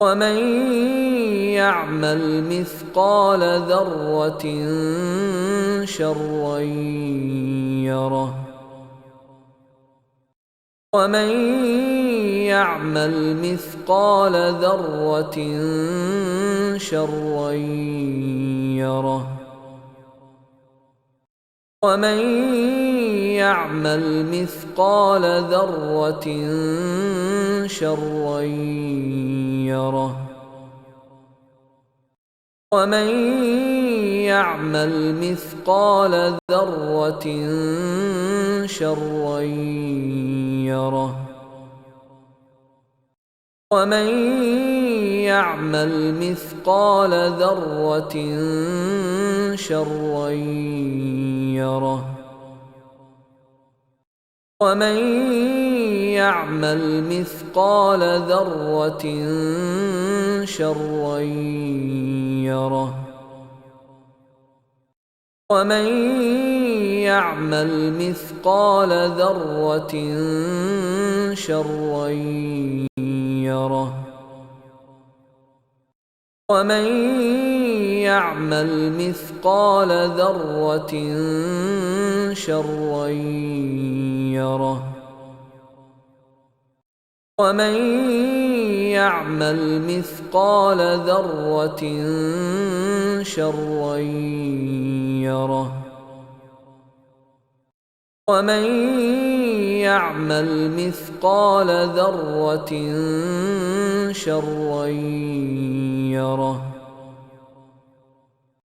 ومن يعمل مثقال ذرة شرا يره ومن يعمل مثقال ذرة شرا يره ومن يعمل مثقال ذرة شرا يره ومن يعمل مثقال ذرة شرا يره ومن يعمل مثقال ذرة شرا يره ومن يعمل مثقال ذرة شرا يره ومن يعمل مثقال ذرة شرا يره ومن يعمل مثقال ذرة شرا يره ومن يعمل مثقال ذرة شرا يره ومن يعمل مثقال ذرة شرا يره ومن يعمل مثقال ذرة شرا يره ومن يعمل مثقال ذرة شرا يره ومن يعمل مثقال ذرة شرا يره ومن يعمل مثقال ذرة شرا يره ومن يعمل مثقال ذرة شرا يره